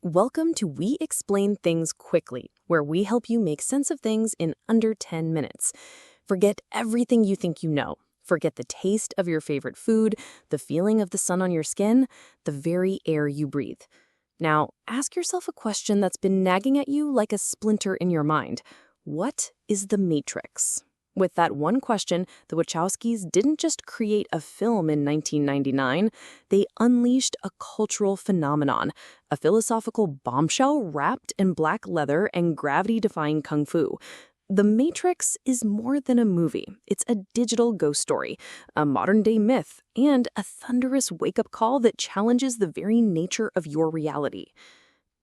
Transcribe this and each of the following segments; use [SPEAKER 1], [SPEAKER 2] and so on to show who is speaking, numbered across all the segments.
[SPEAKER 1] Welcome to We Explain Things Quickly, where we help you make sense of things in under 10 minutes. Forget everything you think you know. Forget the taste of your favorite food, the feeling of the sun on your skin, the very air you breathe. Now, ask yourself a question that's been nagging at you like a splinter in your mind. What is the Matrix? With that one question, the Wachowskis didn't just create a film in 1999, they unleashed a cultural phenomenon, a philosophical bombshell wrapped in black leather and gravity-defying kung fu. The Matrix is more than a movie. It's a digital ghost story, a modern-day myth, and a thunderous wake-up call that challenges the very nature of your reality.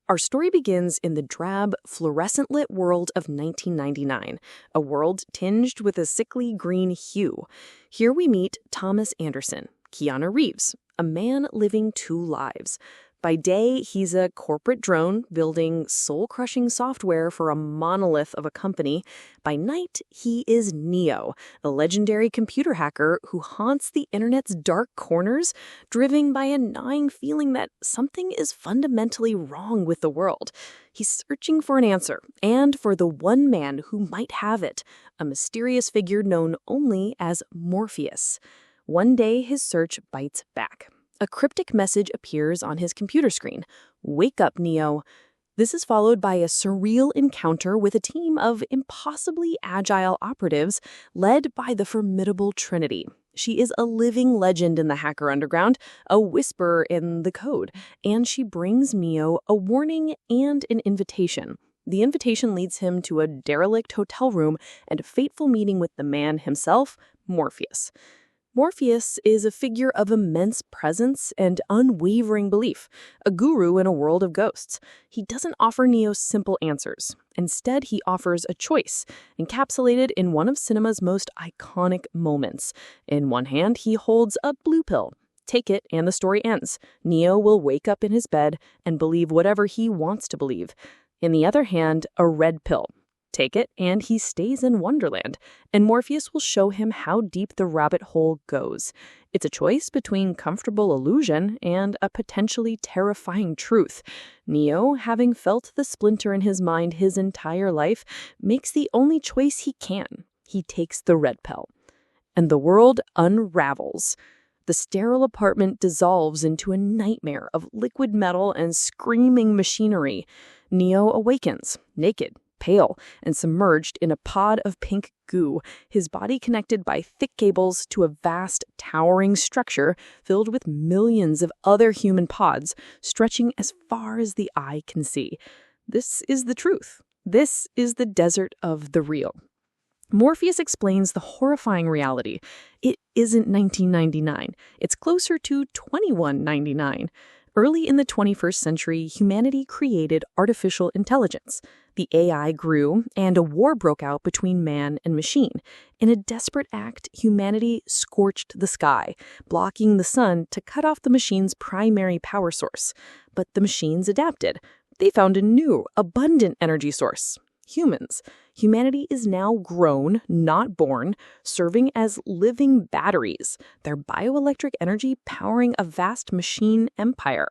[SPEAKER 1] Our story begins in the drab, fluorescent-lit world of 1999, a world tinged with a sickly green hue. Here we meet Thomas Anderson, Keanu Reeves, a man living two lives. By day, he's a corporate drone building soul-crushing software for a monolith of a company. By night, he is Neo, a legendary computer hacker who haunts the internet's dark corners, driven by a gnawing feeling that something is fundamentally wrong with the world. He's searching for an answer, and for the one man who might have it, a mysterious figure known only as Morpheus. One day, his search bites back. A cryptic message appears on his computer screen. "Wake up, Neo." This is followed by a surreal encounter with a team of impossibly agile operatives led by the formidable Trinity. She is a living legend in the hacker underground, a whisper in the code, and she brings Neo a warning and an invitation. The invitation leads him to a derelict hotel room and a fateful meeting with the man himself, Morpheus. Morpheus is a figure of immense presence and unwavering belief, a guru in a world of ghosts. He doesn't offer Neo simple answers. Instead, he offers a choice, encapsulated in one of cinema's most iconic moments. In one hand, he holds a blue pill. Take it, and the story ends. Neo will wake up in his bed and believe whatever he wants to believe. In the other hand, a red pill. Take it, and he stays in Wonderland, and Morpheus will show him how deep the rabbit hole goes. It's a choice between comfortable illusion and a potentially terrifying truth. Neo, having felt the splinter in his mind his entire life, makes the only choice he can. He takes the red pill. And the world unravels. The sterile apartment dissolves into a nightmare of liquid metal and screaming machinery. Neo awakens, naked, pale, and submerged in a pod of pink goo, his body connected by thick cables to a vast, towering structure filled with millions of other human pods, stretching as far as the eye can see. This is the truth. This is the desert of the real. Morpheus explains the horrifying reality. It isn't 1999. It's closer to 2199. Early in the 21st century, humanity created artificial intelligence. The AI grew, and a war broke out between man and machine. In a desperate act, humanity scorched the sky, blocking the sun to cut off the machine's primary power source. But the machines adapted. They found a new, abundant energy source: humans. Humanity is now grown, not born, serving as living batteries, their bioelectric energy powering a vast machine empire.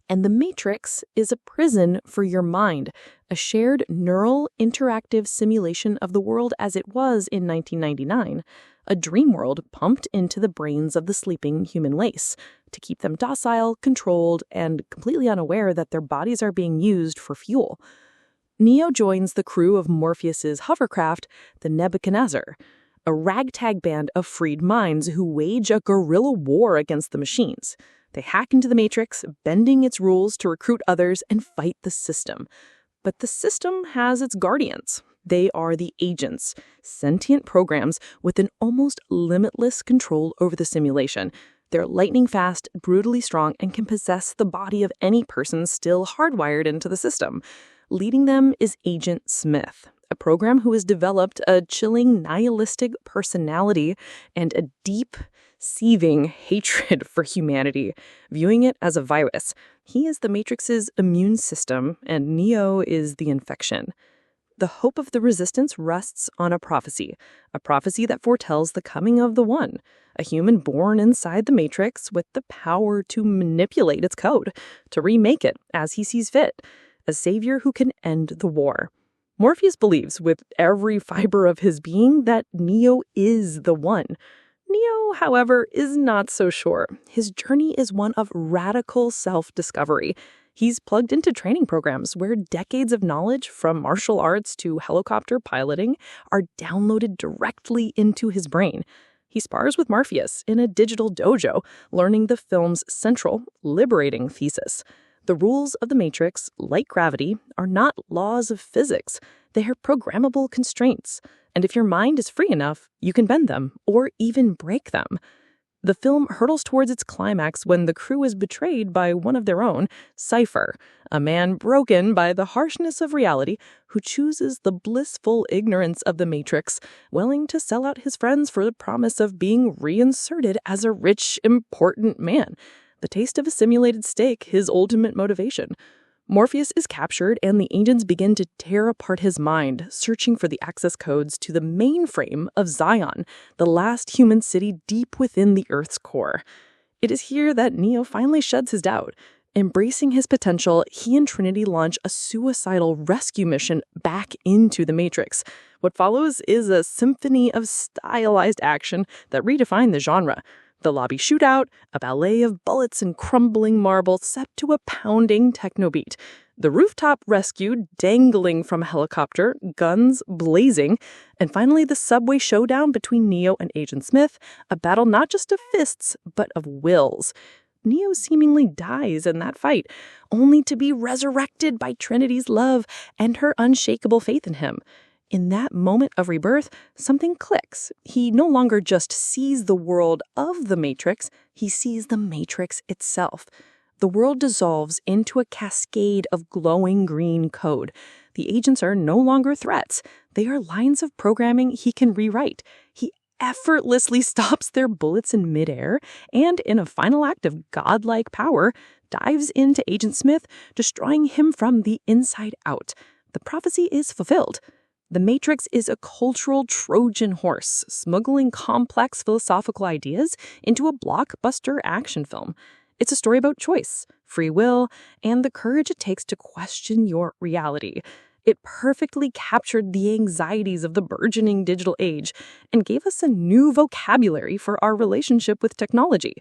[SPEAKER 1] And the Matrix is a prison for your mind, a shared neural interactive simulation of the world as it was in 1999, a dream world pumped into the brains of the sleeping human race to keep them docile, controlled, and completely unaware that their bodies are being used for fuel. Neo joins the crew of Morpheus's hovercraft, the Nebuchadnezzar, a ragtag band of freed minds who wage a guerrilla war against the machines. They hack into the Matrix, bending its rules to recruit others and fight the system. But the system has its guardians. They are the agents, sentient programs with an almost limitless control over the simulation. They're lightning fast, brutally strong, and can possess the body of any person still hardwired into the system. Leading them is Agent Smith, a program who has developed a chilling, nihilistic personality and a deep, seething hatred for humanity, viewing it as a virus. He is the Matrix's immune system, and Neo is the infection. the hope of the resistance rests on a prophecy that foretells the coming of the One, a human born inside the Matrix with the power to manipulate its code, to remake it as he sees fit, a savior who can end the war. Morpheus believes with every fiber of his being that Neo is the One. Neo, however, is not so sure. His journey is one of radical self-discovery. He's plugged into training programs where decades of knowledge, from martial arts to helicopter piloting, are downloaded directly into his brain. He spars with Morpheus in a digital dojo, learning the film's central, liberating thesis. The rules of the Matrix, like gravity, are not laws of physics. They are programmable constraints. And if your mind is free enough, you can bend them, or even break them. The film hurtles towards its climax when the crew is betrayed by one of their own, Cypher, a man broken by the harshness of reality who chooses the blissful ignorance of the Matrix, willing to sell out his friends for the promise of being reinserted as a rich, important man. The taste of a simulated steak, his ultimate motivation. Morpheus is captured, and the agents begin to tear apart his mind, searching for the access codes to the mainframe of Zion, the last human city deep within the Earth's core. It is here that Neo finally sheds his doubt. Embracing his potential, he and Trinity launch a suicidal rescue mission back into the Matrix. What follows is a symphony of stylized action that redefine the genre. The lobby shootout, a ballet of bullets and crumbling marble set to a pounding techno beat. The rooftop rescue dangling from a helicopter, guns blazing. And finally, the subway showdown between Neo and Agent Smith, a battle not just of fists, but of wills. Neo seemingly dies in that fight, only to be resurrected by Trinity's love and her unshakable faith in him. In that moment of rebirth, something clicks. He no longer just sees the world of the Matrix, he sees the Matrix itself. The world dissolves into a cascade of glowing green code. The agents are no longer threats. They are lines of programming he can rewrite. He effortlessly stops their bullets in midair and, in a final act of godlike power, dives into Agent Smith, destroying him from the inside out. The prophecy is fulfilled. The Matrix is a cultural Trojan horse, smuggling complex philosophical ideas into a blockbuster action film. It's a story about choice, free will, and the courage it takes to question your reality. It perfectly captured the anxieties of the burgeoning digital age and gave us a new vocabulary for our relationship with technology.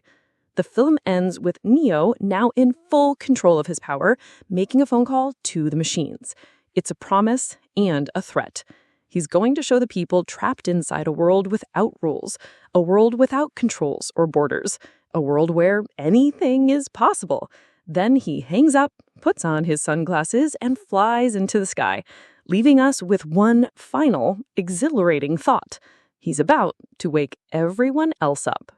[SPEAKER 1] The film ends with Neo, now in full control of his power, making a phone call to the machines. It's a promise and a threat. He's going to show the people trapped inside a world without rules, a world without controls or borders, a world where anything is possible. Then he hangs up, puts on his sunglasses, and flies into the sky, leaving us with one final, exhilarating thought. He's about to wake everyone else up.